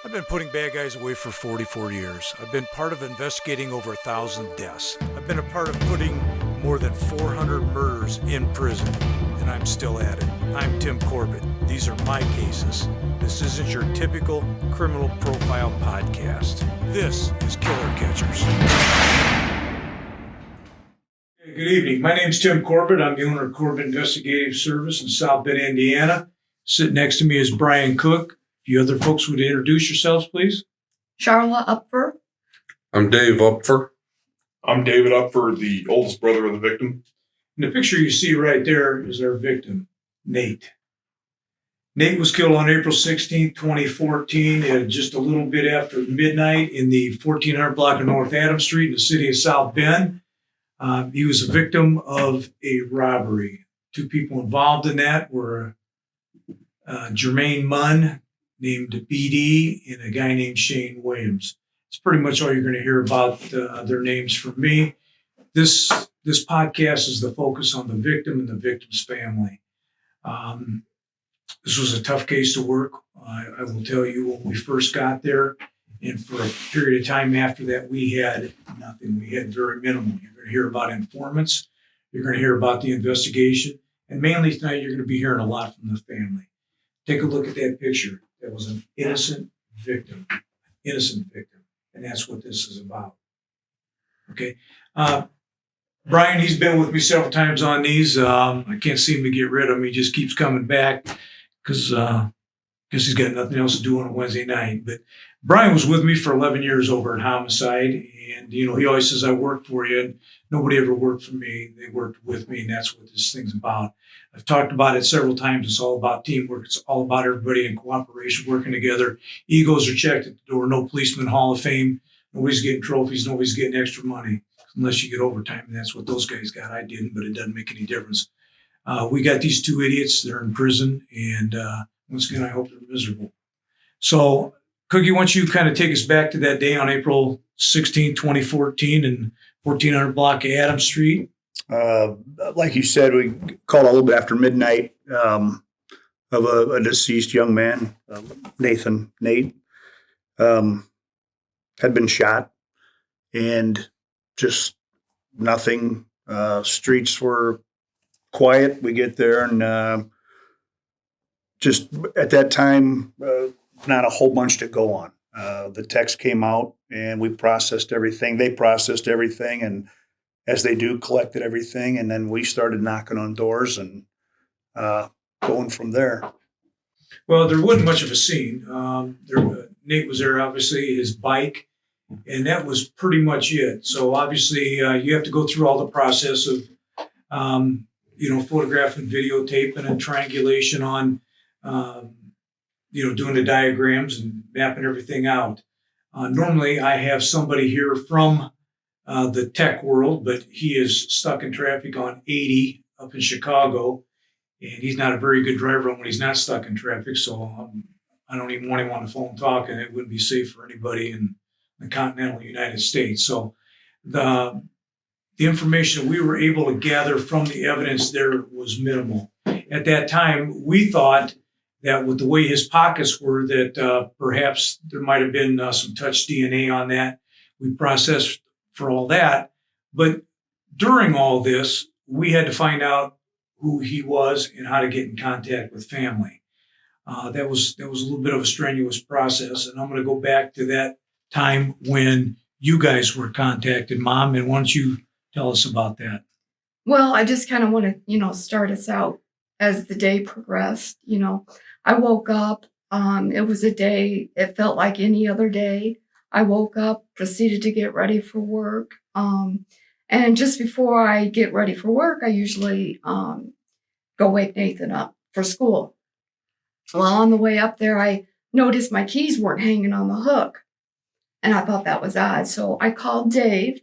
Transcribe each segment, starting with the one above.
I've been putting bad guys away for 44 years. I've been part of investigating over 1,000 deaths. I've been a part of putting more than 400 murders in prison, and I'm still at it. I'm Tim Corbett. These are my cases. This isn't your typical criminal profile podcast. This is Killer Catchers. Hey, good evening. My name is Tim Corbett. I'm the owner of Corbett Investigative Service in South Bend, Indiana. Sitting next to me is Brian Cook. You other folks would introduce yourselves, please. Charla Upfer. I'm Dave Upfer. I'm David Upfer, the oldest brother of the victim. And the picture you see right there is our victim, Nate. Nate was killed on April 16, 2014, just a little bit after midnight in the 1400 block of North Adams Street in the city of South Bend. He was a victim of a robbery. Two people involved in that were Jermaine Munn, named BD, and a guy named Shane Williams. It's pretty much all you're going to hear about their names from me. This podcast is the focus on the victim and the victim's family. This was a tough case to work. I will tell you, when we first got there, and for a period of time after that, we had nothing. We had very minimal. You're going to hear about informants. You're going to hear about the investigation. And mainly tonight, you're going to be hearing a lot from the family. Take a look at that picture. That was an innocent victim. And that's what this is about. Okay. Brian, he's been with me several times on these. I can't seem to get rid of him. He just keeps coming back because guess he's got nothing else to do on a Wednesday night. But Brian was with me for 11 years over at Homicide. And, you know, he always says, I worked for you. And nobody ever worked for me. They worked with me. And that's what this thing's about. I've talked about it several times. It's all about teamwork. It's all about everybody in cooperation, working together. Egos are checked at the door. No policeman Hall of Fame. Nobody's getting trophies. Nobody's getting extra money unless you get overtime. And that's what those guys got. I didn't, but it doesn't make any difference. We got these two idiots. They're in prison. And once again, I hope they're miserable. So, Cookie, why don't you kind of take us back to that day on April 16, 2014 in 1400 block of Adams Street? Like you said, we called a little bit after midnight of a deceased young man, Nate, had been shot, and just nothing. Streets were quiet. We get there, and just at that time, not a whole bunch to go on. The text came out, and we processed everything. They processed everything, and as they do, collected everything, and then we started knocking on doors and going from there. Well, there wasn't much of a scene. Nate was there, obviously, his bike, and that was pretty much it. So obviously, you have to go through all the process of, photographing, videotaping, and triangulation on, doing the diagrams and mapping everything out. Normally, I have somebody here from the tech world, but he is stuck in traffic on 80 up in Chicago, and he's not a very good driver when he's not stuck in traffic. So I don't even want him on the phone talking. It wouldn't be safe for anybody in the continental United States. So the information that we were able to gather from the evidence there was minimal. At that time, we thought that with the way his pockets were, that perhaps there might have been some touch DNA on that. We processed for all that. But during all this, we had to find out who he was and how to get in contact with family. That was a little bit of a strenuous process. And I'm going to go back to that time when you guys were contacted, Mom. And why don't you tell us about that? Well, I just kind of want to, start us out as the day progressed. I woke up. It was a day, it felt like any other day. I woke up, proceeded to get ready for work. And just before I get ready for work, I usually go wake Nathan up for school. Well, on the way up there, I noticed my keys weren't hanging on the hook. And I thought that was odd. So I called Dave.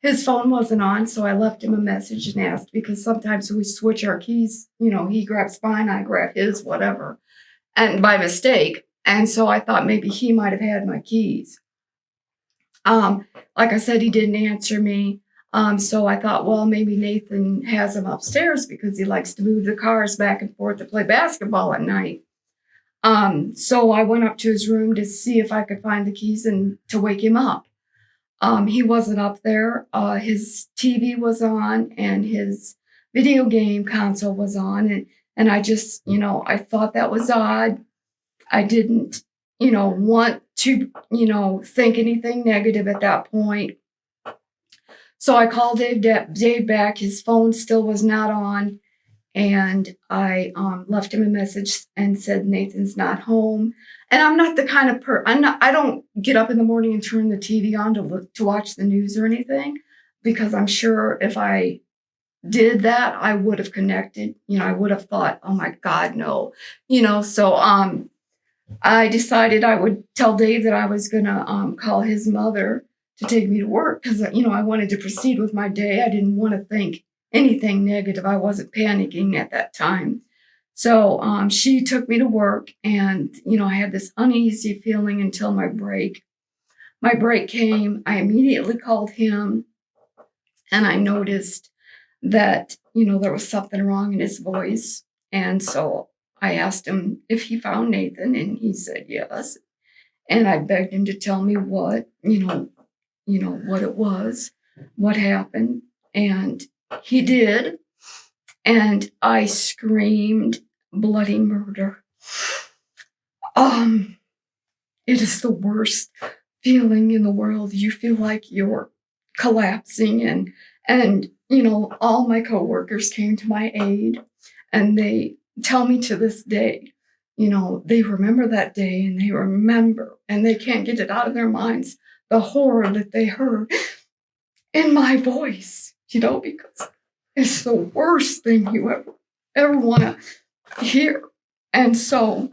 His phone wasn't on, so I left him a message and asked, because sometimes we switch our keys. He grabs mine, I grab his, whatever, and by mistake. And so I thought maybe he might have had my keys. Like I said, he didn't answer me. So I thought, well, maybe Nathan has them upstairs because he likes to move the cars back and forth to play basketball at night. So I went up to his room to see if I could find the keys and to wake him up. He wasn't up there. His TV was on and his video game console was on. And I just, I thought that was odd. I didn't, want to, think anything negative at that point. So I called Dave back. His phone still was not on. And I left him a message and said, Nathan's not home. And I'm not the kind of I don't get up in the morning and turn the TV on to watch the news or anything, because I'm sure if I did that, I would have connected. I would have thought, oh my God, no. So I decided I would tell Dave that I was going to call his mother to take me to work because, I wanted to proceed with my day. I didn't want to think anything negative. I wasn't panicking at that time. So she took me to work and, I had this uneasy feeling until my break. My break came. I immediately called him and I noticed that, there was something wrong in his voice. And so I asked him if he found Nathan and he said yes. And I begged him to tell me what it was, what happened. And he did. And I screamed bloody murder. It is the worst feeling in the world. You feel like you're collapsing and all my coworkers came to my aid and they tell me to this day, they remember that day and they can't get it out of their minds, the horror that they heard in my voice, because it's the worst thing you ever want to hear. And so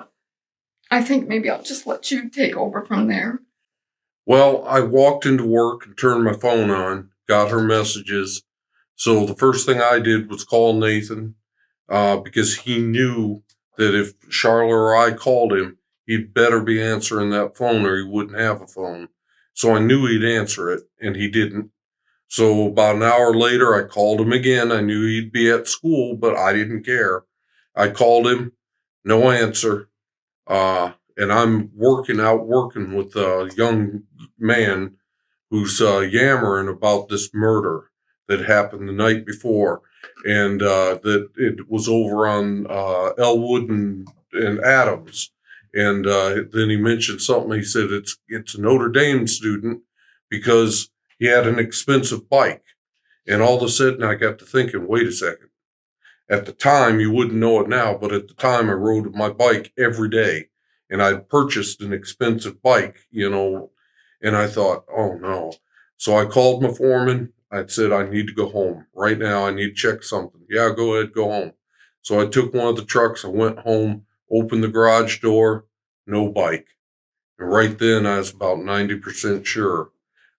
I think maybe I'll just let you take over from there. Well, I walked into work and turned my phone on, got her messages. So the first thing I did was call Nathan because he knew that if Charlotte or I called him, he'd better be answering that phone or he wouldn't have a phone. So I knew he'd answer it, and he didn't. So about an hour later, I called him again. I knew he'd be at school, but I didn't care. I called him, no answer. And I'm working with a young man who's yammering about this murder that happened the night before, and that it was over on Elwood and Adams. And then he mentioned something. He said it's a Notre Dame student because he had an expensive bike. And all of a sudden, I got to thinking, wait a second. At the time, you wouldn't know it now, but at the time, I rode my bike every day. And I'd purchased an expensive bike, and I thought, oh no. So I called my foreman. I said, I need to go home right now. I need to check something. Yeah, go ahead, go home. So I took one of the trucks. I went home, opened the garage door, no bike. And right then I was about 90% sure.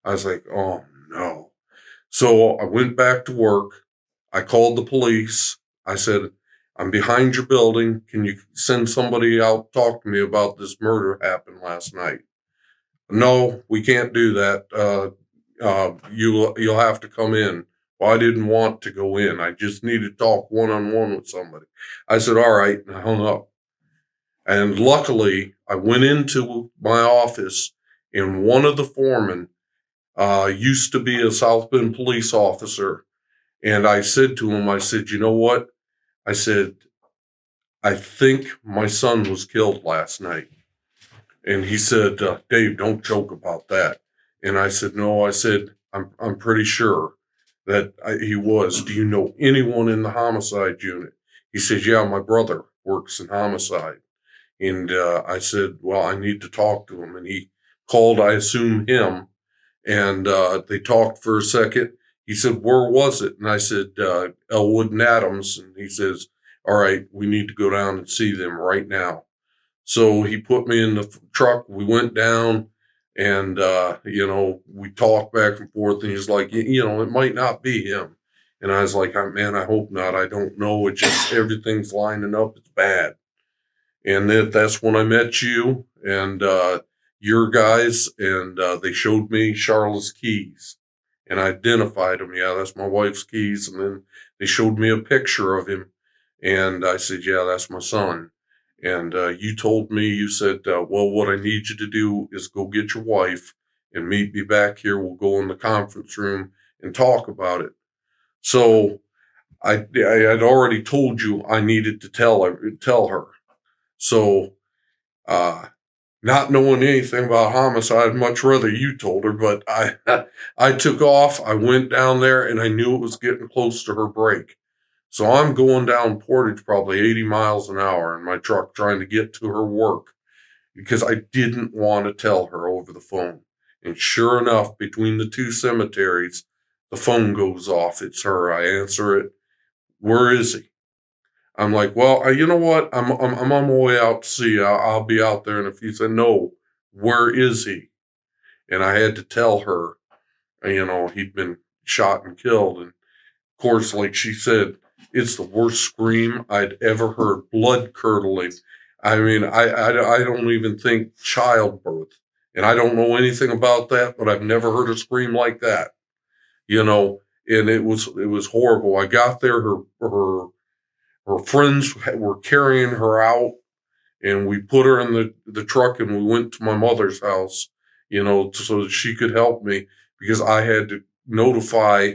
I was like, oh no. So I went back to work. I called the police. I said, I'm behind your building. Can you send somebody out to talk to me about this murder happened last night? No, we can't do that. You'll have to come in. Well, I didn't want to go in. I just needed to talk one-on-one with somebody. I said, all right, and I hung up. And luckily, I went into my office, and one of the foremen used to be a South Bend police officer. And I said to him, I said, you know what? I said, I think my son was killed last night. And he said, Dave, don't joke about that. And I said, no, I said, I'm pretty sure that he was. Do you know anyone in the homicide unit? He says, yeah, my brother works in homicide. And I said, well, I need to talk to him. And he called, I assume, him. And they talked for a second. He said, where was it? And I said, Elwood and Adams. And he says, all right, we need to go down and see them right now. So he put me in the truck. We went down and, we talked back and forth. And he's like, it might not be him. And I was like, man, I hope not. I don't know. It's just everything's lining up. It's bad. And that's when I met you and your guys. And they showed me Charlotte's keys. And I identified him. Yeah, that's my wife's keys. And then they showed me a picture of him. And I said, yeah, that's my son. And you told me, you said, well, what I need you to do is go get your wife and meet me back here. We'll go in the conference room and talk about it. So I had already told you I needed to tell her. So, not knowing anything about homicide, I'd much rather you told her, but I took off. I went down there and I knew it was getting close to her break. So I'm going down Portage probably 80 miles an hour in my truck trying to get to her work because I didn't want to tell her over the phone. And sure enough, between the two cemeteries, the phone goes off. It's her. I answer it. Where is he? I'm like, well, you know what? I'm on my way out to see you. I'll be out there. And if he said, no, where is he? And I had to tell her, he'd been shot and killed. And of course, like she said, it's the worst scream I'd ever heard, blood curdling. I mean, I don't even think childbirth. And I don't know anything about that, but I've never heard a scream like that, and it was horrible. I got there, her friends were carrying her out, and we put her in the truck and we went to my mother's house, so that she could help me because I had to notify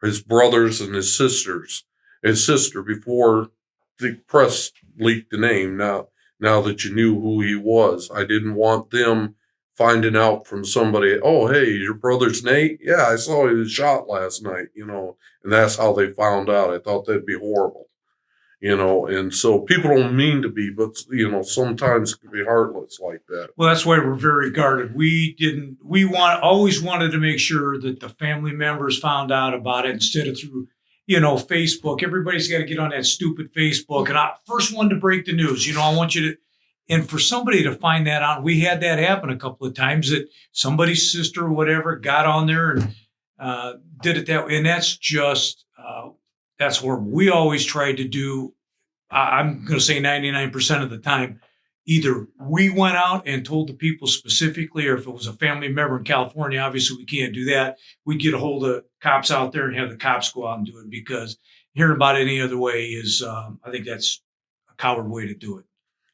his brothers and his sister before the press leaked the name. Now that you knew who he was, I didn't want them finding out from somebody, oh, hey, your brother's Nate? Yeah, I saw he was shot last night, and that's how they found out. I thought that'd be horrible, and so people don't mean to be, but, sometimes it can be heartless like that. Well, that's why we're very guarded. Always wanted to make sure that the family members found out about it instead of through, Facebook. Everybody's got to get on that stupid Facebook. And I first one to break the news, I want you to, and for somebody to find that out, we had that happen a couple of times that somebody's sister or whatever got on there and did it that way. And that's just, that's where we always tried to do. I'm going to say 99% of the time, either we went out and told the people specifically, or if it was a family member in California, obviously we can't do that. We'd get a hold of cops out there and have the cops go out and do it, because hearing about it any other way is, I think that's a coward way to do it.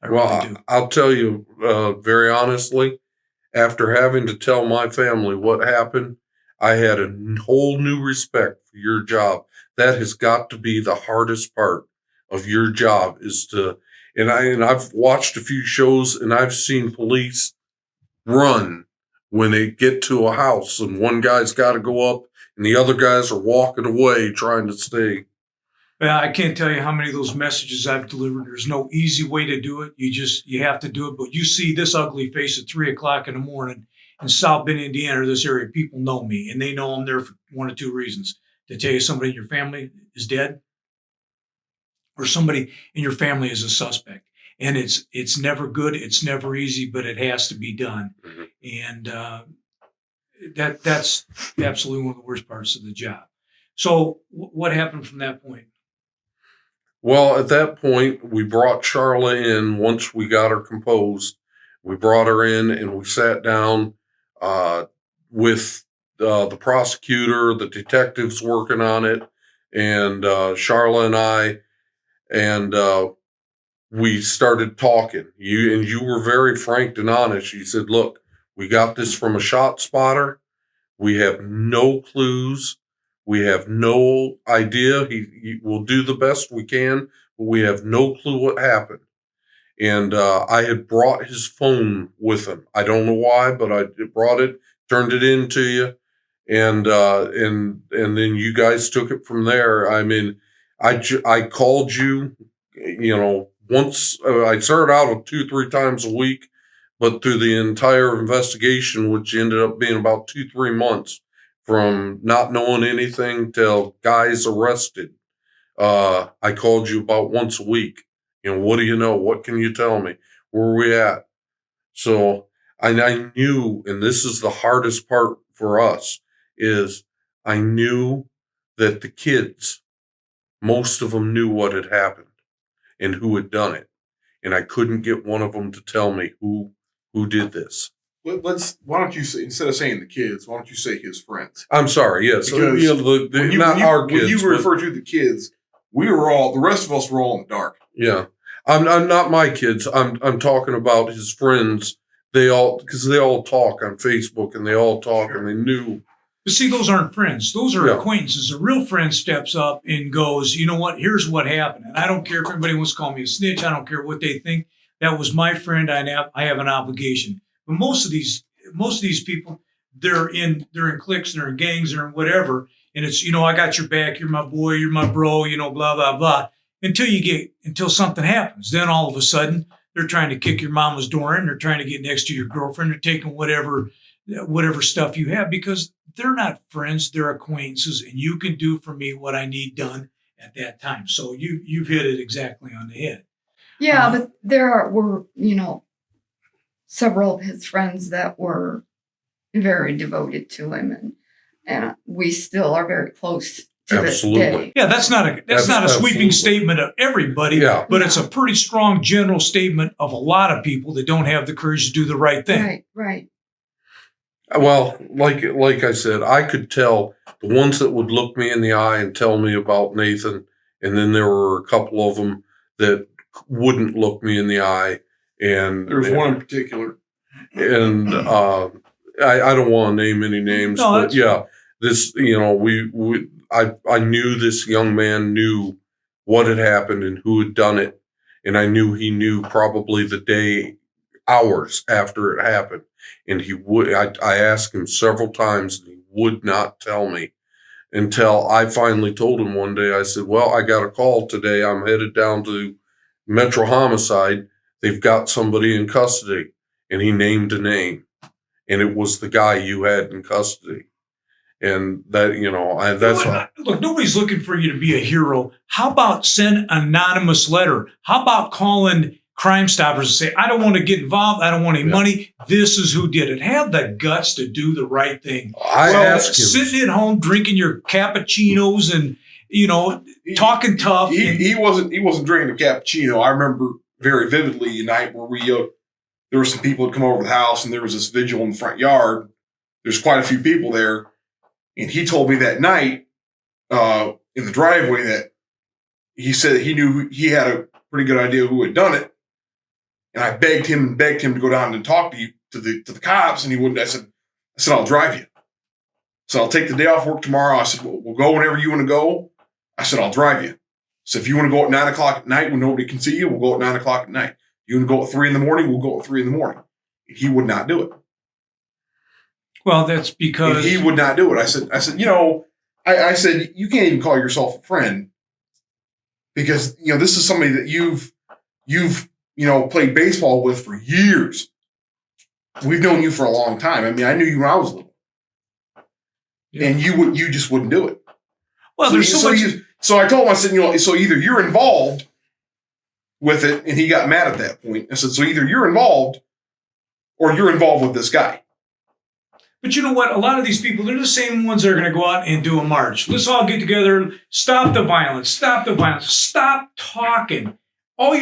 I really do. I'll tell you very honestly, after having to tell my family what happened, I had a whole new respect for your job. That has got to be the hardest part of your job and I've watched a few shows and I've seen police run when they get to a house and one guy's got to go up and the other guys are walking away trying to stay. Well, I can't tell you how many of those messages I've delivered. There's no easy way to do it. You have to do it. But you see this ugly face at 3:00 in the morning in South Bend, Indiana, or this area, people know me, and they know I'm there for one or two reasons. To tell you somebody in your family is dead, or somebody in your family is a suspect. And it's never good. It's never easy, but it has to be done. Mm-hmm. And that's absolutely one of the worst parts of the job. So what happened from that point? Well, at that point, we brought Charla in once we got her composed. We brought her in and we sat down with the prosecutor, the detectives working on it, and Charla and I, and we started talking. You were very frank and honest. You said, look, we got this from a shot spotter. We have no clues. We have no idea. He will do the best we can, but we have no clue what happened. And I had brought his phone with him. I don't know why, but I brought it, turned it in to you, and then you guys took it from there. I mean, I called you, once. I started out with 2-3 times a week, but through the entire investigation, which ended up being about 2-3 months, from not knowing anything till guys arrested, I called you about once a week. What do you know? What can you tell me? Where are we at? So I knew, and this is the hardest part for us, is I knew that the kids, most of them knew what had happened and who had done it. And I couldn't get one of them to tell me who did this. Why don't you say, instead of saying the kids, why don't you say his friends? I'm sorry. Yes. Because not our kids. When you refer to the kids, the rest of us were all in the dark. Yeah. I'm not my kids. I'm talking about his friends. Because they all talk on Facebook and they all talk and they knew. But see, those aren't friends. Those are Yeah. acquaintances. A real friend steps up and goes, you know what? Here's what happened. And I don't care if anybody wants to call me a snitch. I don't care what they think. That was my friend. I have an obligation. But most of these people, they're in cliques, they're in gangs, they're in whatever. And it's, I got your back. You're my boy. You're my bro. Blah blah blah. Until something happens. Then all of a sudden, they're trying to kick your mama's door in. They're trying to get next to your girlfriend. They're taking whatever stuff you have, because they're not friends, they're acquaintances, and you can do for me what I need done at that time. So you've hit it exactly on the head. Yeah, but there were, several of his friends that were very devoted to him, and we still are very close to Absolutely. this day. Yeah, that's not a sweeping Absolutely. statement of everybody, Yeah. but it's a pretty strong general statement of a lot of people that don't have the courage to do the right thing. Right. Well, like I said, I could tell the ones that would look me in the eye and tell me about Nathan, and then there were a couple of them that wouldn't look me in the eye. And There was one in particular. and I don't want to name any names, No, but that's- yeah, this I knew this young man knew what had happened and who had done it, and I knew he knew probably the day, hours after it happened, and he would. I asked him several times, and he would not tell me until I finally told him one day. I said, "Well, I got a call today. I'm headed down to Metro Homicide. They've got somebody in custody," and he named a name. And it was the guy you had in custody. And that, that's how. Look, nobody's looking for you to be a hero. How about send an anonymous letter? How about calling Crime Stoppers and say, I don't want to get involved. I don't want any money. This is who did it. Have the guts to do the right thing. I asked him. Sitting at home drinking your cappuccinos and, talking tough. He wasn't drinking a cappuccino. I remember very vividly a night where there were some people that come over to the house, and there was this vigil in the front yard. There's quite a few people there. And he told me that night in the driveway that he said he knew he had a pretty good idea who had done it. And I begged him to go down and talk to the cops, and he wouldn't. I said, I'll drive you. So I'll take the day off work tomorrow. I said, we'll go whenever you want to go. I said, I'll drive you. So if you want to go at 9 o'clock at night when nobody can see you, we'll go at 9 o'clock at night. You want to go at 3 a.m, we'll go at 3 a.m. And he would not do it. Well, that's And because he would not do it. I said, I said, you can't even call yourself a friend because, this is somebody that you've played baseball with for years. We've known you for a long time. I mean, I knew you when I was little. Yeah. And you just wouldn't do it. well, there's so much. So I told him, I said, so either you're involved with it, and he got mad at that point. I said, so either you're involved or you're involved with this guy. But you know what? A lot of these people, they're the same ones that are going to go out and do a march. Let's all get together. Stop the violence. Stop the violence. Stop talking. While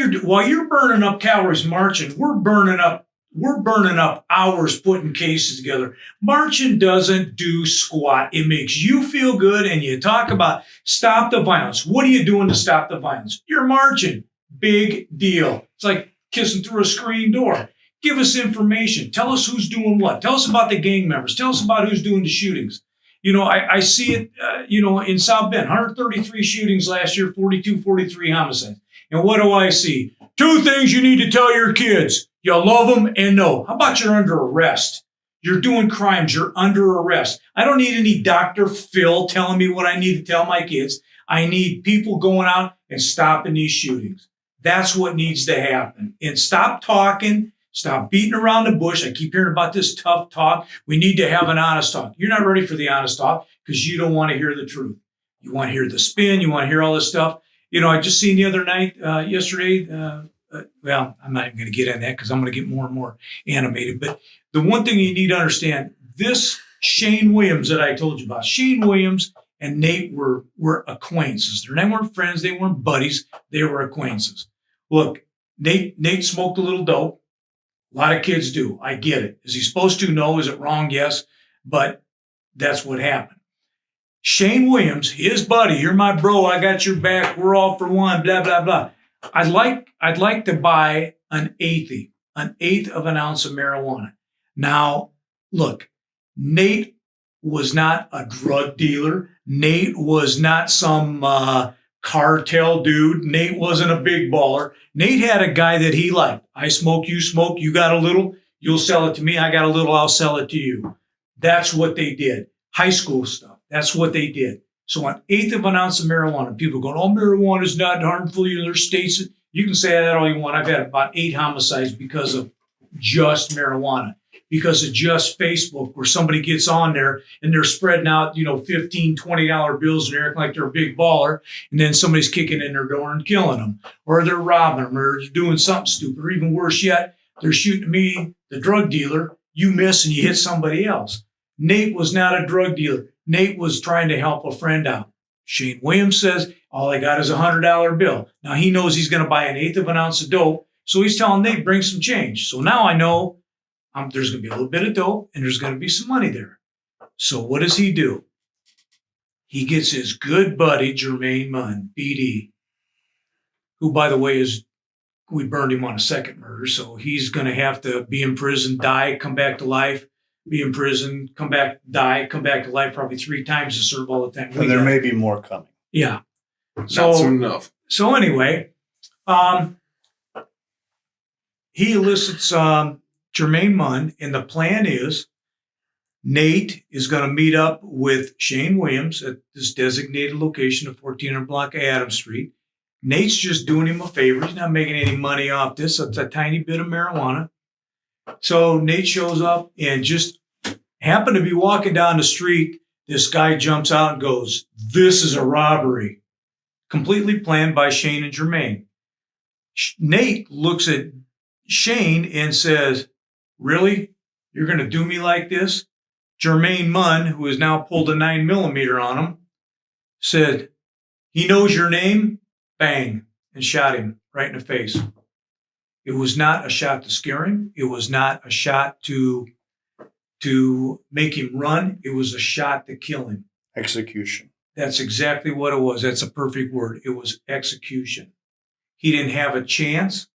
you're burning up calories marching, we're burning up hours putting cases together. Marching doesn't do squat. It makes you feel good, and you talk about stop the violence. What are you doing to stop the violence? You're marching. Big deal. It's like kissing through a screen door. Give us information. Tell us who's doing what. Tell us about the gang members. Tell us about who's doing the shootings. I see it, in South Bend, 133 shootings last year, 43 homicides. And what do I see? 2 things you need to tell your kids. You love them and no. How about you're under arrest? You're doing crimes. You're under arrest. I don't need any Dr. Phil telling me what I need to tell my kids. I need people going out and stopping these shootings. That's what needs to happen. And stop talking. Stop beating around the bush. I keep hearing about this tough talk. We need to have an honest talk. You're not ready for the honest talk because you don't want to hear the truth. You want to hear the spin. You want to hear all this stuff. I just seen the other night, yesterday, well, I'm not even going to get in that because I'm going to get more and more animated. But the one thing you need to understand, this Shane Williams that I told you about, Shane Williams and Nate were acquaintances. They weren't friends. They weren't buddies. They were acquaintances. Look, Nate smoked a little dope. A lot of kids do. I get it. Is he supposed to? No. Is it wrong? Yes. But that's what happened. Shane Williams, his buddy, you're my bro. I got your back. We're all for one, blah, blah, blah. I'd like to buy an eighth of an ounce of marijuana. Now, look, Nate was not a drug dealer. Nate was not some cartel dude. Nate wasn't a big baller. Nate had a guy that he liked. I smoke, you got a little, you'll sell it to me. I got a little, I'll sell it to you. That's what they did. High school stuff. That's what they did. So an eighth of an ounce of marijuana, people going, oh, marijuana is not harmful. There's states. You can say that all you want. I've had about 8 homicides because of just marijuana, because of just Facebook, where somebody gets on there and they're spreading out, $15, $20 bills and they're acting like they're a big baller. And then somebody's kicking in their door and killing them, or they're robbing them, or they're doing something stupid, or even worse yet, they're shooting me, the drug dealer. You miss and you hit somebody else. Nate was not a drug dealer. Nate was trying to help a friend out. Shane Williams says, all I got is a $100 bill. Now he knows he's going to buy an eighth of an ounce of dope. So he's telling Nate, bring some change. So now I know there's going to be a little bit of dope and there's going to be some money there. So what does he do? He gets his good buddy, Jermaine Munn, BD, who, by the way, we burned him on a second murder. So he's going to have to be in prison, die, come back to life, be in prison, come back, die, come back to life probably 3 times to serve all the time. And there may be more coming. Yeah. Not soon enough. So anyway, he elicits Jermaine Munn, and the plan is Nate is going to meet up with Shane Williams at this designated location of 1400 block of Adams Street. Nate's just doing him a favor. He's not making any money off this. It's a tiny bit of marijuana. So Nate shows up and just happened to be walking down the street. This guy jumps out and goes, this is a robbery. Completely planned by Shane and Jermaine. Nate looks at Shane and says, really? You're going to do me like this? Jermaine Munn, who has now pulled a 9mm on him, said, he knows your name? Bang, and shot him right in the face. It was not a shot to scare him. It was not a shot to make him run. It was a shot to kill him. Execution. That's exactly what it was. That's a perfect word. It was execution. He didn't have a chance.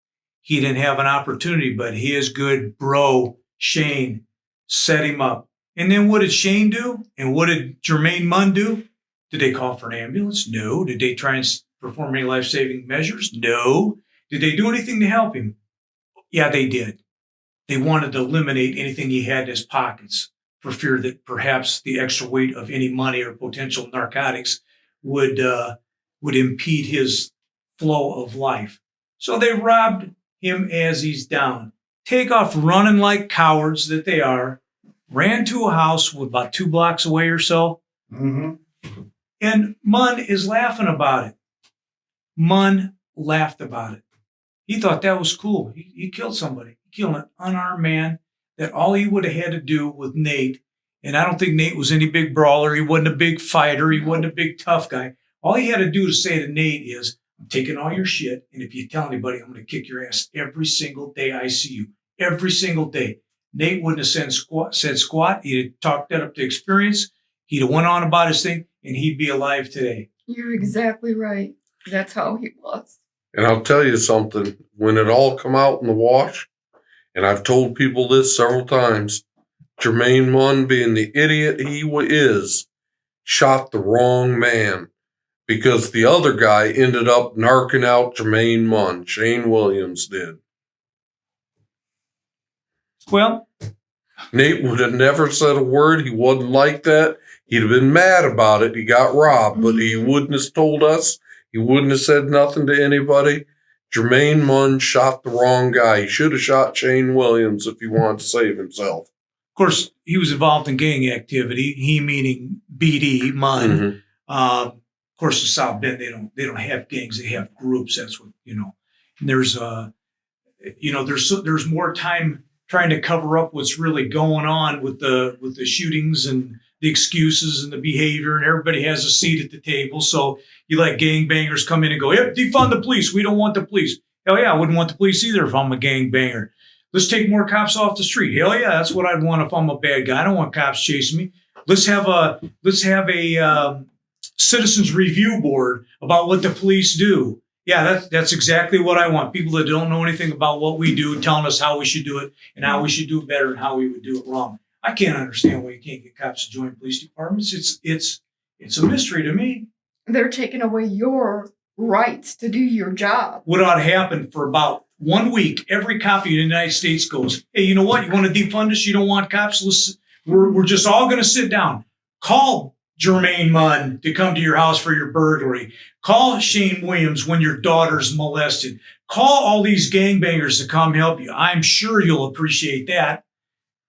He didn't have an opportunity, but his good bro, Shane, set him up. And then what did Shane do? And what did Jermaine Munn do? Did they call for an ambulance? No. Did they try and perform any life-saving measures? No. Did they do anything to help him? Yeah, they did. They wanted to eliminate anything he had in his pockets for fear that perhaps the extra weight of any money or potential narcotics would impede his flow of life. So they robbed him as he's down. Take off running like cowards that they are. Ran to a house about 2 blocks away or so. Mm-hmm. And Munn is laughing about it. Munn laughed about it. He thought that was cool. He killed somebody. He killed an unarmed man that all he would have had to do with Nate, and I don't think Nate was any big brawler. He wasn't a big fighter. He wasn't a big tough guy. All he had to do to say to Nate is, I'm taking all your shit, and if you tell anybody, I'm going to kick your ass every single day I see you. Every single day. Nate wouldn't have said squat. He'd have talked that up to experience. He'd have went on about his thing, and he'd be alive today. You're exactly right. That's how he was. And I'll tell you something, when it all come out in the wash, and I've told people this several times, Jermaine Munn, being the idiot he is, shot the wrong man, because the other guy ended up narking out Jermaine Munn. Shane Williams did. Well, Nate would have never said a word. He wasn't like that. He'd have been mad about it. He got robbed, but he wouldn't have told us. He wouldn't have said nothing to anybody. Jermaine Munn shot the wrong guy. He should have shot Shane Williams if he wanted to save himself. of course, he was involved in gang activity. He meaning BD, Munn. Mm-hmm. Of course, in South Bend, they don't have gangs. They have groups. That's what, And there's there's more time trying to cover up what's really going on with the shootings and the excuses and the behavior, and everybody has a seat at the table. So you let gangbangers come in and go, yep, defund the police. We don't want the police. Hell yeah, I wouldn't want the police either if I'm a gangbanger. Let's take more cops off the street. Hell yeah, that's what I'd want if I'm a bad guy. I don't want cops chasing me. Let's have a citizens review board about what the police do. Yeah, that's exactly what I want. People that don't know anything about what we do telling us how we should do it and how we should do it better and how we would do it wrong. I can't understand why you can't get cops to join police departments. It's a mystery to me. They're taking away your rights to do your job. What ought to happen for about 1 week, every cop in the United States goes, hey, you know what? You want to defund us? You don't want cops? Listen, we're just all going to sit down. Call Jermaine Munn to come to your house for your burglary. Call Shane Williams when your daughter's molested. Call all these gangbangers to come help you. I'm sure you'll appreciate that.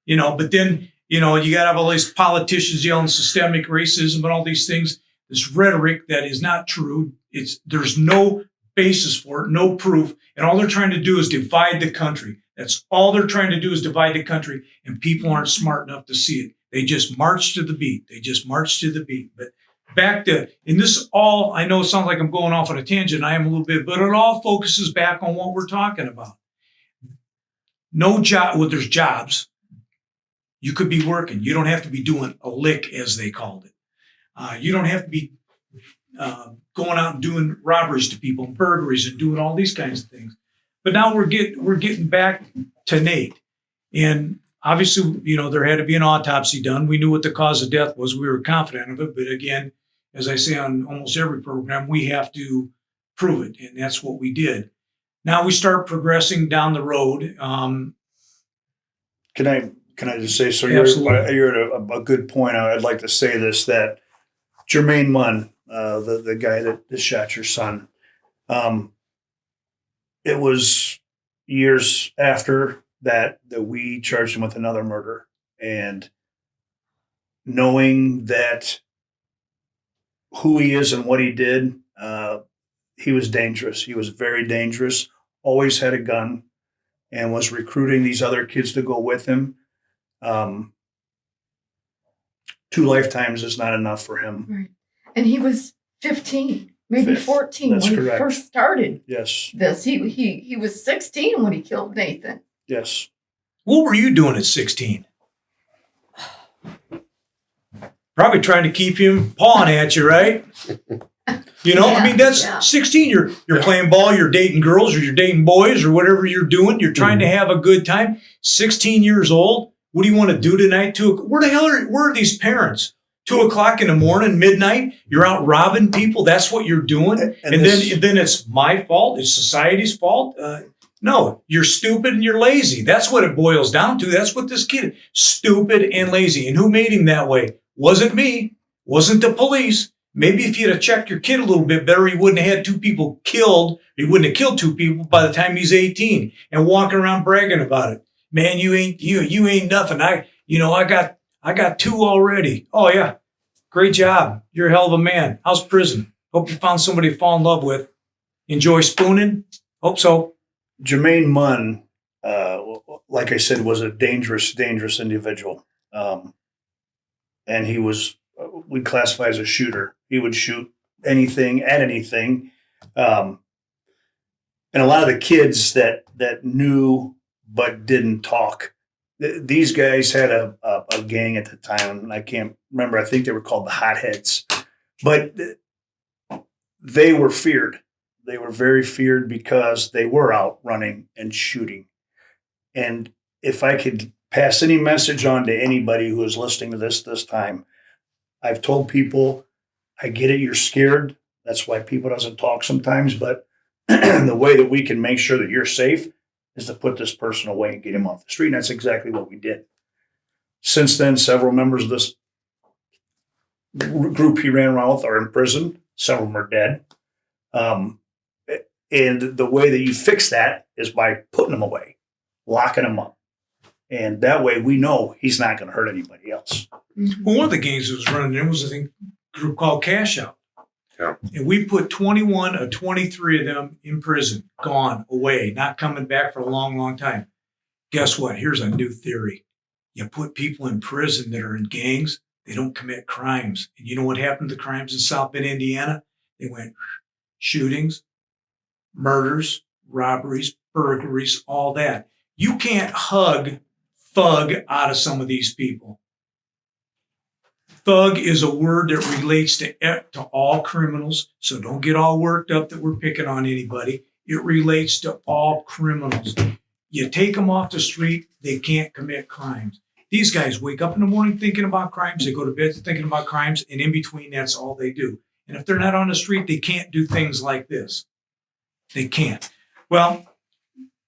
But then, you got to have all these politicians yelling systemic racism and all these things, this rhetoric that is not true. There's no basis for it, no proof. And all they're trying to do is divide the country. That's all they're trying to do is divide the country. And people aren't smart enough to see it. They just march to the beat. But back to, and this all, I know it sounds like I'm going off on a tangent. I am a little bit, but it all focuses back on what we're talking about. No job, well, there's jobs. You could be working. You don't have to be doing a lick, as they called it. You don't have to be going out and doing robberies to people and burglaries and doing all these kinds of things. But now we're getting back to Nate. And obviously, there had to be an autopsy done. We knew what the cause of death was. We were confident of it. But again, as I say on almost every program, we have to prove it. And that's what we did. Now we start progressing down the road. Can I just say, so Absolutely. you're at a good point. I'd like to say this, that Jermaine Munn, the guy that shot your son, it was years after that we charged him with another murder. And knowing that who he is and what he did, he was dangerous. He was very dangerous, always had a gun, and was recruiting these other kids to go with him. 2 lifetimes is not enough for him. Right. And he was 15, maybe 14 That's when correct. he first started Yes. this. He was 16 when he killed Nathan. Yes. What were you doing at 16? Probably trying to keep him pawing at you, right? That's Yeah. 16. You're playing ball, you're dating girls or you're dating boys or whatever you're doing. You're trying to have a good time. 16 years old. What do you want to do tonight? Where are these parents? 2 o'clock in the morning, midnight, you're out robbing people. That's what you're doing. And then it's my fault. It's society's fault. No, you're stupid and you're lazy. That's what it boils down to. That's what this kid is. Stupid and lazy. And who made him that way? Wasn't me. Wasn't the police. Maybe if you'd have checked your kid a little bit better, he wouldn't have had 2 people killed. He wouldn't have killed 2 people by the time he's 18 and walking around bragging about it. Man, you ain't nothing. I got 2 already. Oh yeah. Great job. You're a hell of a man. How's prison? Hope you found somebody to fall in love with. Enjoy spooning? Hope so. Jermaine Munn, like I said, was a dangerous individual. And he was, we classify as a shooter. He would shoot anything at anything. And a lot of the kids that knew but didn't talk, these guys had a gang at the time, and I can't remember. I think they were called the Hotheads. But they were feared. They were very feared because they were out running and shooting. And if I could pass any message on to anybody who is listening to this time, I've told people, I get it, you're scared. That's why people doesn't talk sometimes. But the way that we can make sure that you're safe is to put this person away and get him off the street. And that's exactly what we did. Since then, several members of this group he ran around with are in prison. Several of them are dead. And the way that you fix that is by putting them away, locking them up. And that way we know he's not going to hurt anybody else. Mhm. Well, one of the gangs that was running there was, I think, a group called Cash Out. Yeah. And we put 21 or 23 of them in prison, gone, away, not coming back for a long, long time. Guess what? Here's a new theory. You put people in prison that are in gangs, they don't commit crimes. And you know what happened to the crimes in South Bend, Indiana? They went shootings, murders, robberies, burglaries, all that. You can't thug out of some of these people. thug is a word that relates to all criminals. So don't get all worked up that we're picking on anybody. It relates to all criminals. You take them off the street, they can't commit crimes. These guys wake up in the morning thinking about crimes. They go to bed thinking about crimes. And in between, that's all they do. And if they're not on the street, they can't do things like this. They can't. Well,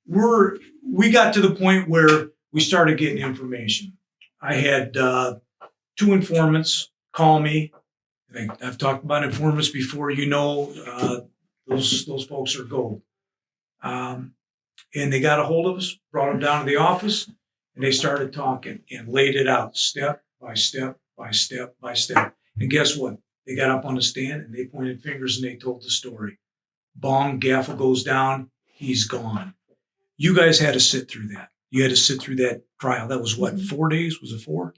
we got to the point where we started getting information. I had 2 informants call me. I've talked about informants before. Those folks are gold. And they got a hold of us, brought them down to the office, and they started talking and laid it out step by step by step by step. And guess what? They got up on the stand and they pointed fingers and they told the story. Bong, gaffle goes down, he's gone. You guys had to sit through that. You had to sit through that trial. That was what, 4 days? Was it 4?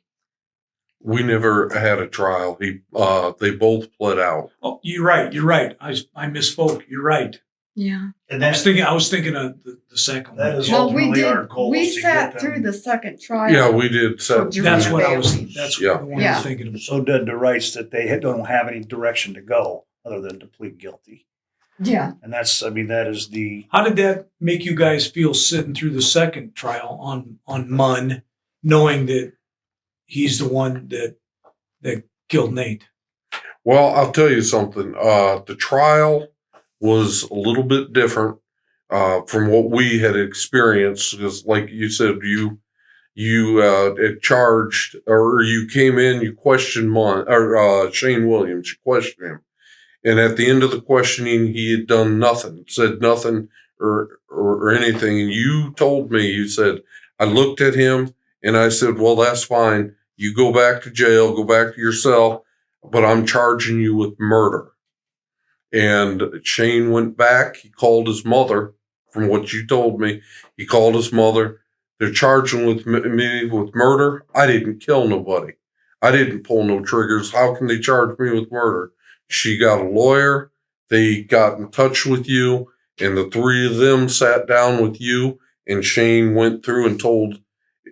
We never had a trial. They both pled out. Oh, you're right. I misspoke. You're right. Yeah. And I was thinking of the second that one. is Well, we ultimately our did. goal We is to sat get through them. the second trial. Yeah, we did set. For That's what I Bailey. was. That's Yeah. the one I Yeah. was thinking of. So did the rights that they don't have any direction to go other than to plead guilty. Yeah. And that is the, How did that make you guys feel sitting through the second trial on Munn, knowing that he's the one that killed Nate? Well, I'll tell you something. The trial was a little bit different from what we had experienced, because, like you said, you had charged, or you came in, you questioned Shane Williams, you questioned him, and at the end of the questioning, he had done nothing, said nothing or anything. And you told me, you said, I looked at him and I said, well, that's fine. You go back to jail, go back to your cell, but I'm charging you with murder. And Shane went back. He called his mother, from what you told me. He called his mother. They're charging me with murder. I didn't kill nobody. I didn't pull no triggers. How can they charge me with murder? She got a lawyer. They got in touch with you, and the 3 of them sat down with you, and Shane went through and told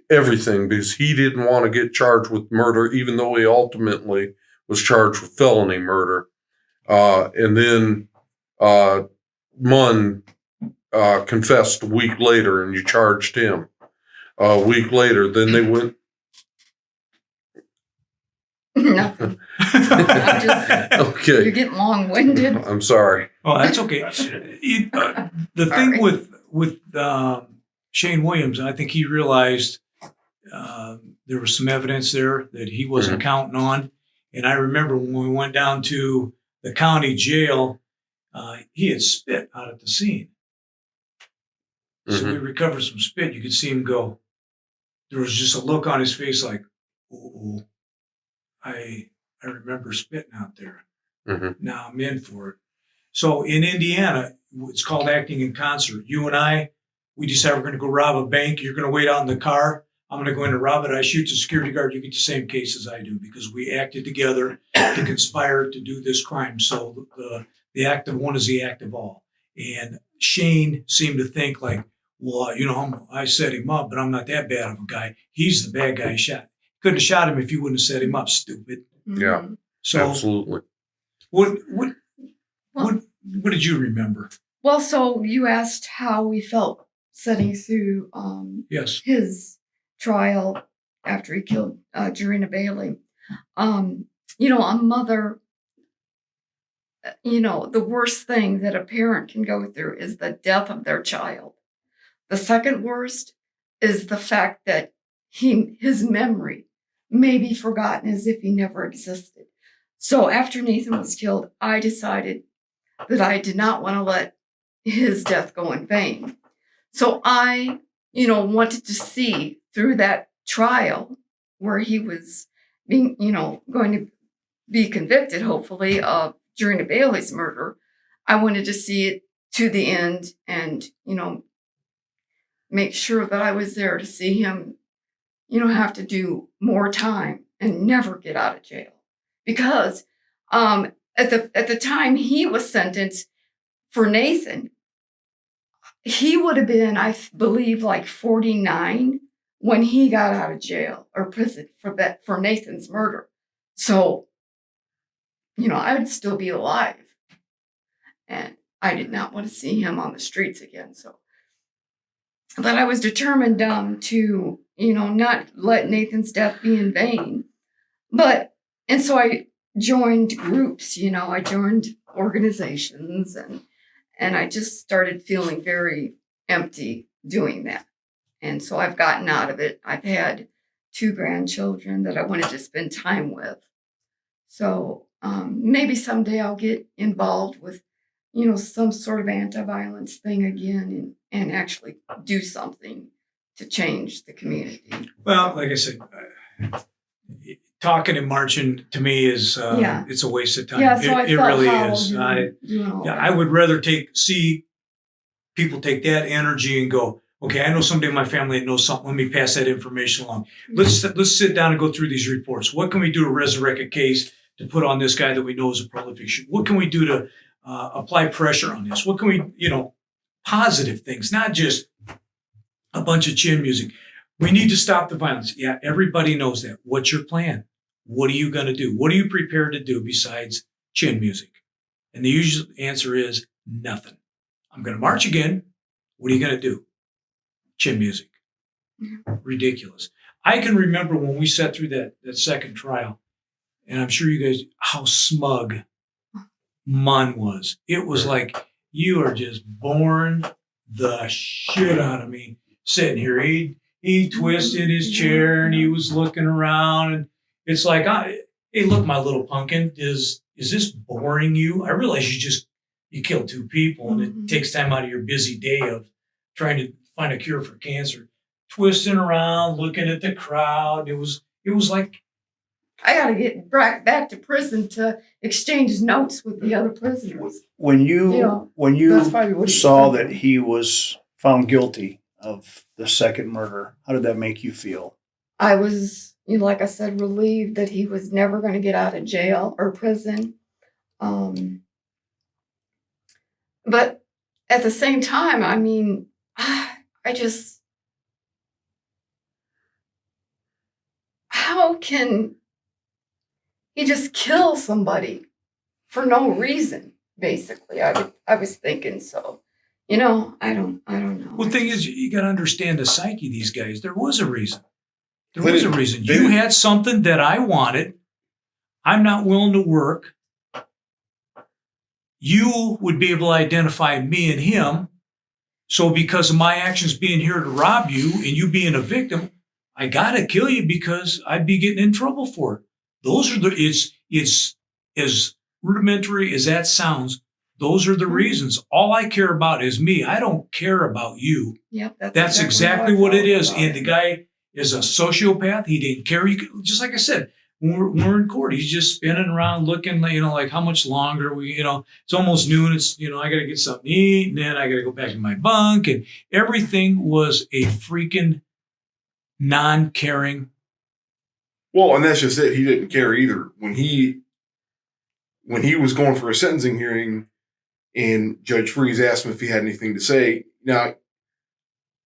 everything, because he didn't want to get charged with murder, even though he ultimately was charged with felony murder. And then Munn confessed a week later, and you charged him. A week later, then they went. Nothing. You're Okay, getting long-winded. I'm sorry. Oh, that's okay. The thing with Shane Williams, I think he realized there was some evidence there that he wasn't counting on. And I remember when we went down to the county jail, he had spit out at the scene. So we recovered some spit. You could see him go. There was just a look on his face like, oh, I remember spitting out there. Now I'm in for it. So in Indiana, it's called acting in concert. You and I, we decide we're going to go rob a bank. You're going to wait out in the car. I'm going to go in and rob it. I shoot the security guard. You get the same case as I do, because we acted together to conspire to do this crime. So the act of one is the act of all. And Shane seemed to think like, well, I set him up, but I'm not that bad of a guy. He's the bad guy he shot. Couldn't have shot him if you wouldn't have set him up, stupid. Yeah. Mhm. So Absolutely. what did you remember? Well, so you asked how we felt sitting through Yes. his trial after he killed Jarena Bailey. A mother, the worst thing that a parent can go through is the death of their child. The second worst is the fact that his memory may be forgotten as if he never existed. So after Nathan was killed, I decided that I did not want to let his death go in vain. So I, wanted to see through that trial where he was being, going to be convicted, hopefully, of Jarena Bailey's murder. I wanted to see it to the end and, make sure that I was there to see him, have to do more time and never get out of jail. Because at the time he was sentenced for Nathan, he would have been, I believe, like 49 when he got out of jail or prison for Nathan's murder. So, I'd still be alive. And I did not want to see him on the streets again. So, but I was determined to, not let Nathan's death be in vain. And so I joined groups, I joined organizations and I just started feeling very empty doing that. And so I've gotten out of it. I've had 2 grandchildren that I wanted to spend time with. So maybe someday I'll get involved with, some sort of anti-violence thing again and actually do something to change the community. Well, like I said, talking and marching to me is it's a waste of time. Yeah, so it felt really how is. doing all that. I would rather see people take that energy and go, okay, I know somebody in my family that knows something. Let me pass that information along. Let's sit down and go through these reports. What can we do to resurrect a case to put on this guy that we know is a prolific shooter? What can we do to apply pressure on this? What can we, positive things, not just a bunch of chin music. We need to stop the violence. Yeah, everybody knows that. What's your plan? What are you going to do? What are you prepared to do besides chin music? And the usual answer is nothing. I'm going to march again. What are you going to do? Chin music. Ridiculous. I can remember when we sat through that second trial, and I'm sure you guys, how smug Munn was. It was like, you are just boring the shit out of me sitting here. He twisted his chair and he was looking around, and it's like, hey, look, my little pumpkin, is this boring you? I realize you killed 2 people and it takes time out of your busy day of trying to find a cure for cancer. Twisting around, looking at the crowd. It was like, I got to get back to prison to exchange notes with the other prisoners. When That's you probably what he saw said. that he was found guilty of the second murder, how did that make you feel? I was, like I said, relieved that he was never going to get out of jail or prison. But at the same time, I mean, how can he just kill somebody for no reason? Basically, I was thinking so. I don't know. well, the thing is, you got to understand the psyche of these guys. There was a reason. There They was a didn't- reason. they You didn't- had something that I wanted. I'm not willing to work. You would be able to identify me and him. So because of my actions being here to rob you and you being a victim, I got to kill you because I'd be getting in trouble for it. Those are it's as rudimentary as that sounds. Those are the reasons. All I care about is me. I don't care about you. Yep, That's how exactly I what it felt is. about And the guy is a sociopath. He didn't care. Just like I said, when we're in court, he's just spinning around looking, like how much longer it's almost noon. It's, I got to get something to eat. And then I got to go back to my bunk. And everything was a freaking non-caring. Well, and that's just it. He didn't care either. When he was going for a sentencing hearing and Judge Freeze asked him if he had anything to say, now,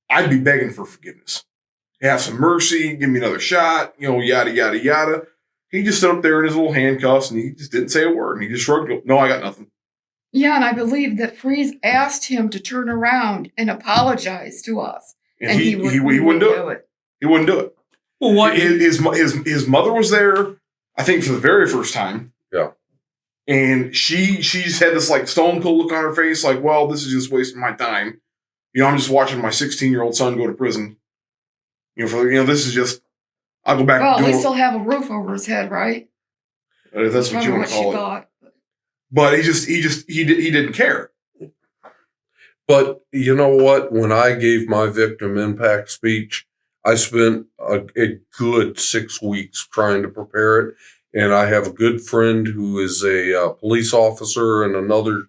I'd be begging for forgiveness. Have some mercy, give me another shot, yada, yada, yada. He just stood up there in his little handcuffs and he just didn't say a word. And he just shrugged, no, I got nothing. Yeah, and I believe that Freeze asked him to turn around and apologize to us. And he wouldn't do it. He wouldn't do it. Well, what? His mother was there, I think, for the very first time. Yeah. And she's had this like stone cold look on her face, like, well, this is just wasting my time. I'm just watching my 16-year-old son go to prison. This is just, I'll go back Well, and at do least it. he'll have a roof over his head, right? If that's what you Remember want to she call it. got. But he didn't care. But you know what? When I gave my victim impact speech, I spent a good 6 weeks trying to prepare it. And I have a good friend who is a police officer in another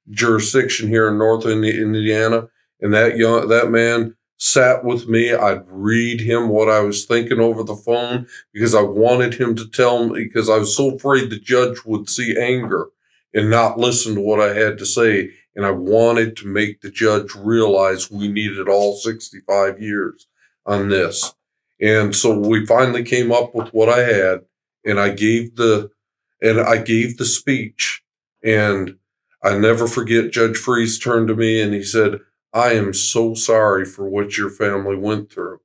jurisdiction here in North Indiana. And that man sat with me. I'd read him what I was thinking over the phone because I wanted him to tell me, because I was so afraid the judge would see anger and not listen to what I had to say. And I wanted to make the judge realize we needed all 65 years on this. And so we finally came up with what I had. and I gave the speech, and I never forget Judge Freeze turned to me and he said, "I am so sorry for what your family went through."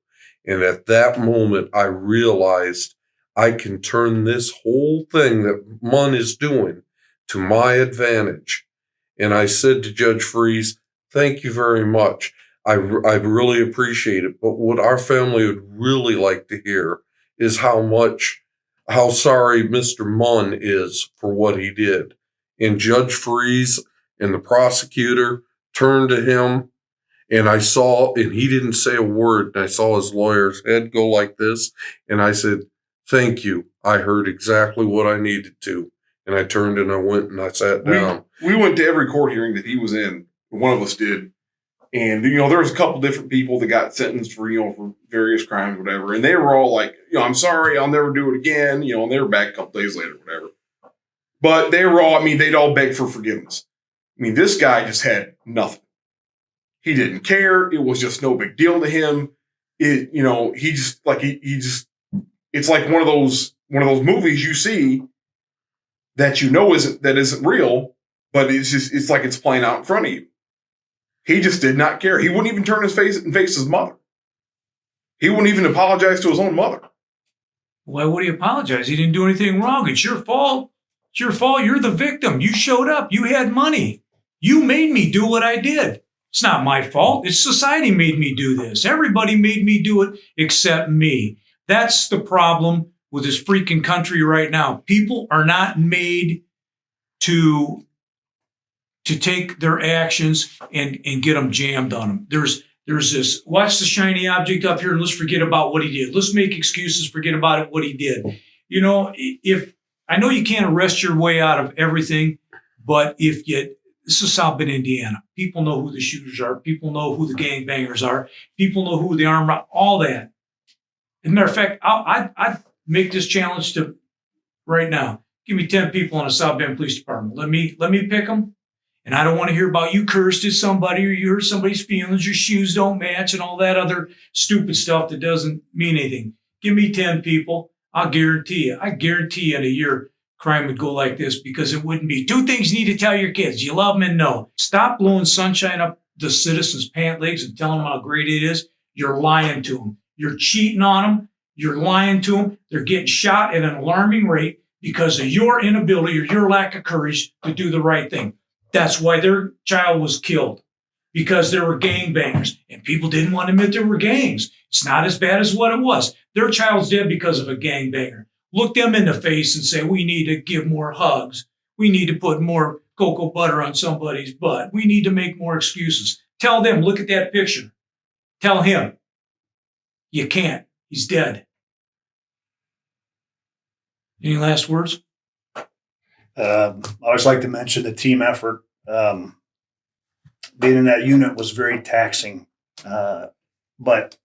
And at that moment, I realized I can turn this whole thing that Munn is doing to my advantage. And I said to Judge Freeze, "Thank you very much. I really appreciate it. But what our family would really like to hear is how sorry Mr. Munn is for what he did." And Judge Freeze and the prosecutor turned to him, and and he didn't say a word. And I saw his lawyer's head go like this. And I said, "Thank you. I heard exactly what I needed to." And I turned and I went and I sat down. We went to every court hearing that he was in. One of us did. And, there was a couple different people that got sentenced for, for various crimes, whatever. And they were all like, "I'm sorry, I'll never do it again." And they were back a couple days later, whatever. But they were all, they'd all beg for forgiveness. This guy just had nothing. He didn't care. It was just no big deal to him. He just it's like one of those movies you see that isn't real, but it's like it's playing out in front of you. He just did not care. He wouldn't even turn his face and face his mother. He wouldn't even apologize to his own mother. Why would he apologize? He didn't do anything wrong. It's your fault. It's your fault. You're the victim. You showed up. You had money. You made me do what I did. It's not my fault. It's society made me do this. Everybody made me do it except me. That's the problem with this freaking country right now. People are not made to take their actions and get them jammed on them. There's this, watch the shiny object up here and let's forget about what he did. Let's make excuses, forget about it, what he did. If I know you can't arrest your way out of everything, but this is South Bend, Indiana. People know who the shooters are. People know who the gangbangers are. People know who the armed, all that. As a matter of fact, I'd make this challenge to right now. Give me 10 people in a South Bend Police Department. Let me pick them. And I don't want to hear about you cursed at somebody or you hurt somebody's feelings, your shoes don't match and all that other stupid stuff that doesn't mean anything. Give me 10 people. I guarantee you in a year, crime would go like this because it wouldn't be 2 things you need to tell your kids. You love them and no. Stop blowing sunshine up the citizens' pant legs and telling them how great it is. You're lying to them. You're cheating on them. You're lying to them. They're getting shot at an alarming rate because of your inability or your lack of courage to do the right thing. That's why their child was killed, because there were gangbangers and people didn't want to admit there were gangs. It's not as bad as what it was. Their child's dead because of a gangbanger. Look them in the face and say, we need to give more hugs. We need to put more cocoa butter on somebody's butt. We need to make more excuses. Tell them, look at that picture. Tell him, you can't. He's dead. Any last words? I always like to mention the team effort. Being in that unit was very taxing, but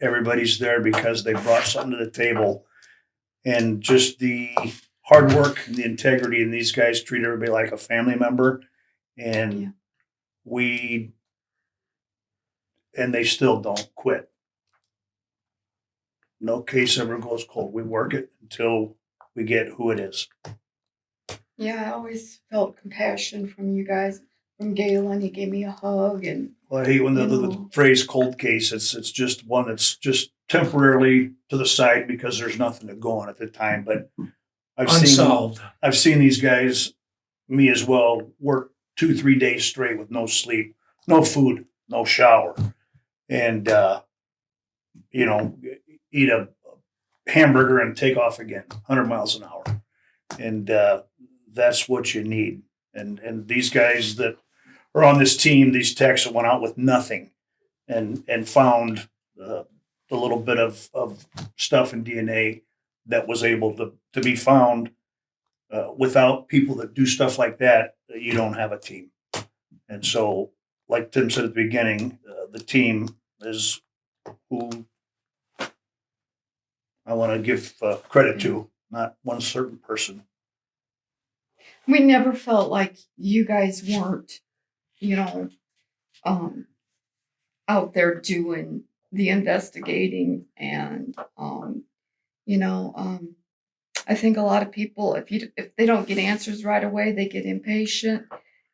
everybody's there because they brought something to the table, and just the hard work and the integrity. And these guys treat everybody like a family member, and they still don't quit. No case ever goes cold. We work it until we get who it is. Yeah, I always felt compassion from you guys. From Galen, he gave me a hug, and Well, I hate when the phrase cold case, it's just one that's just temporarily to the side because there's nothing to go on at the time. But Unsolved. I've seen these guys, me as well, work 2-3 days straight with no sleep, no food, no shower, and eat a hamburger and take off again, 100 miles an hour, and that's what you need. And these guys that are on this team, these techs that went out with nothing and found the little bit of stuff in DNA that was able to be found. Without people that do stuff like that, you don't have a team. And so, like Tim said at the beginning, the team is who I want to give credit to, not one certain person. we never felt like you guys weren't, out there doing the investigating and, I think a lot of people, if they don't get answers right away, they get impatient,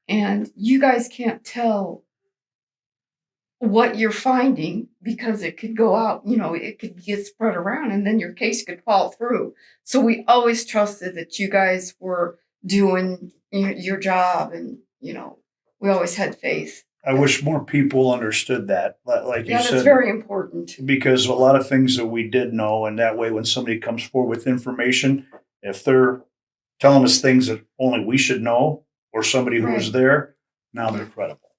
and you guys can't tell what you're finding because it could go out, it could get spread around and then your case could fall through. So we always trusted that you guys were doing your job, and, we always had faith. I wish more people understood that, like you Yeah, said. that's very important. Because a lot of things that we did know, and that way when somebody comes forward with information, if they're telling us things that only we should know or somebody who was Right. there, now they're credible.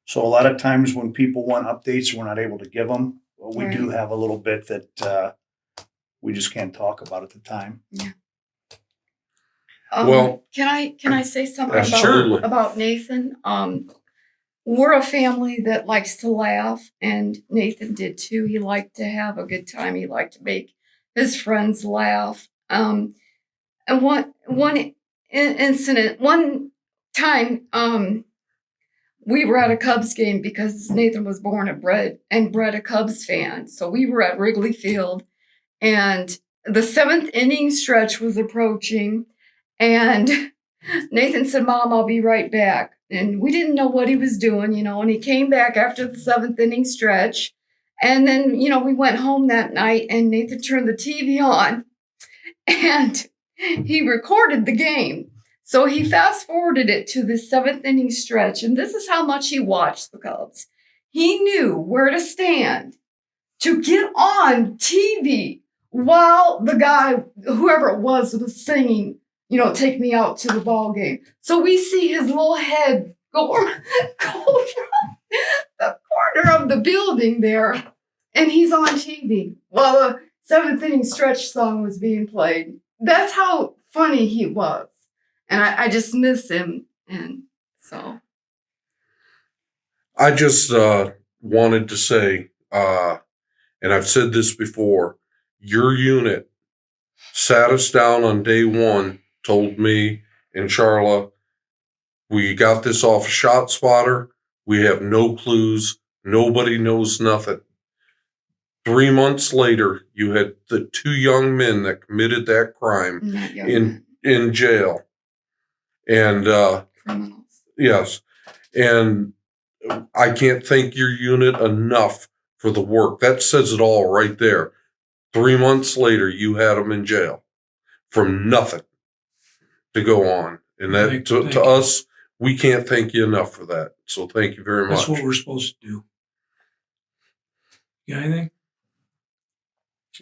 So a lot of times when people want updates, we're not able to give them. We do have a little bit that we just can't talk about at the time. Well- can I say something Absolutely. about Nathan? We're a family that likes to laugh, and Nathan did too. He liked to have a good time. He liked to make his friends laugh. And one time, we were at a Cubs game because Nathan was born and bred a Cubs fan. So we were at Wrigley Field, and the 7th inning stretch was approaching, and Nathan said, "Mom, I'll be right back." And we didn't know what he was doing, and he came back after the 7th inning stretch. And then, we went home that night, and Nathan turned the TV on and he recorded the game. So he fast forwarded it to the 7th inning stretch. And this is how much he watched the Cubs. He knew where to stand to get on TV while the guy, whoever it was singing, "Take me out to the ball game." So we see his little head go from the corner of the building there, and he's on TV while the 7th inning stretch song was being played. That's how funny he was. And I just miss him. And so. I just wanted to say, and I've said this before, your unit sat us down on day one, told me and Charla, we got this off a shot spotter. We have no clues. Nobody knows nothing. 3 months later, you had the 2 young men that committed that crime Not young in jail. And criminals. yes, and I can't thank your unit enough for the work. That says it all right there. 3 months later, you had them in jail from nothing to go on. And that Thank to you. us, we can't thank you enough for that. So thank you very much. That's what we're supposed to do. You got anything?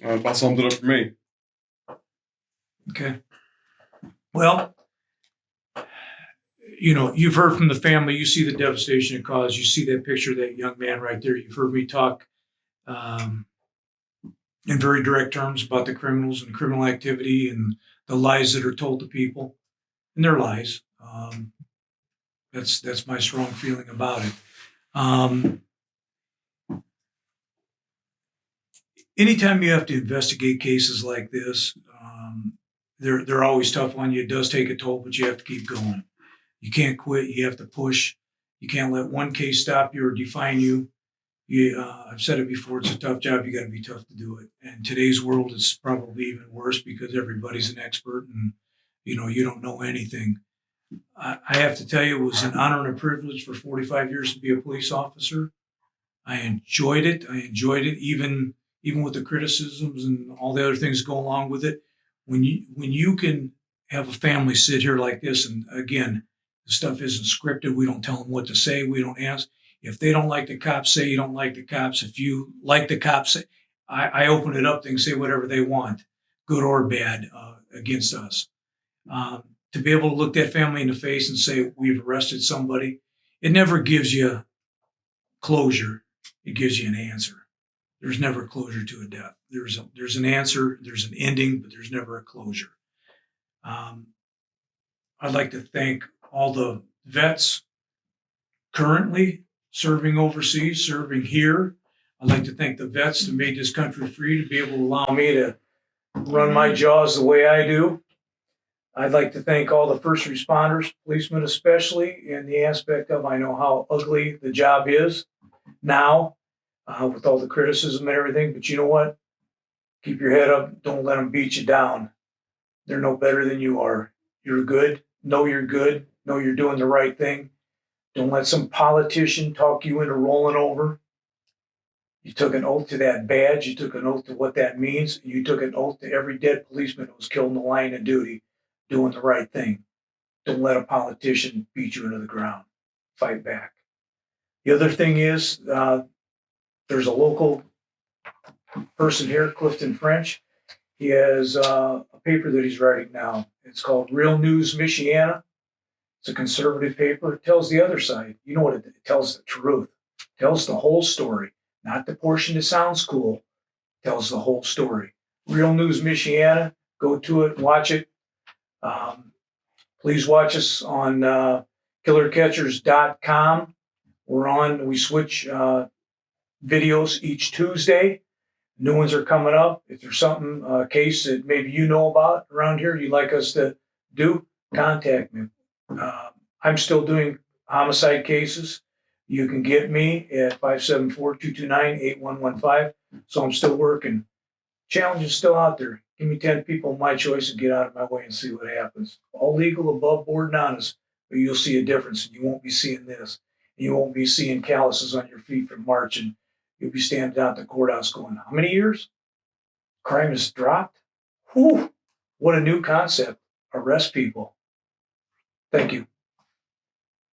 About summed it up for me. Okay. Well, you've heard from the family. You see the devastation it caused. You see that picture of that young man right there. You've heard me talk in very direct terms about the criminals and criminal activity and the lies that are told to people. And they're lies. That's my strong feeling about it. Anytime you have to investigate cases like this, they're always tough on you. It does take a toll, but you have to keep going. You can't quit. You have to push. You can't let one case stop you or define you. I've said it before, it's a tough job. You got to be tough to do it. And today's world is probably even worse because everybody's an expert and, you don't know anything. I have to tell you, it was an honor and a privilege for 45 years to be a police officer. I enjoyed it. Even with the criticisms and all the other things go along with it. When you can have a family sit here like this, and again, the stuff isn't scripted. We don't tell them what to say. We don't ask. If they don't like the cops, say you don't like the cops. If you like the cops, I open it up. They can say whatever they want, good or bad, against us. To be able to look that family in the face and say, we've arrested somebody, it never gives you closure. It gives you an answer. There's never closure to a death. There's an answer, there's an ending, but there's never a closure. I'd like to thank all the vets currently serving overseas, serving here. I'd like to thank the vets that made this country free to be able to allow me to run my jaws the way I do. I'd like to thank all the first responders, policemen especially, in the aspect of I know how ugly the job is now. With all the criticism and everything, but you know what? Keep your head up. Don't let them beat you down. They're no better than you are. You're good. Know you're good. Know you're doing the right thing. Don't let some politician talk you into rolling over. You took an oath to that badge. You took an oath to what that means. You took an oath to every dead policeman who was killed in the line of duty, doing the right thing. Don't let a politician beat you into the ground. Fight back. The other thing is, there's a local person here, Clifton French. He has a paper that he's writing now. It's called Real News Michiana. It's a conservative paper. It tells the other side. You know what it tells? The truth. It tells the whole story, not the portion that sounds cool. It tells the whole story. Real News Michiana. Go to it, watch it. Please watch us on killercatchers.com. We switch videos each Tuesday. New ones are coming up. If there's something, a case that maybe you know about around here you'd like us to do, contact me. I'm still doing homicide cases. You can get me at 574-229-8115. So I'm still working. Challenge is still out there. Give me 10 people of my choice and get out of my way and see what happens. All legal, above board, and honest. But you'll see a difference. You won't be seeing this. You won't be seeing calluses on your feet from marching. You'll be standing out at the courthouse going, how many years? Crime has dropped? Whew, what a new concept. Arrest people. Thank you.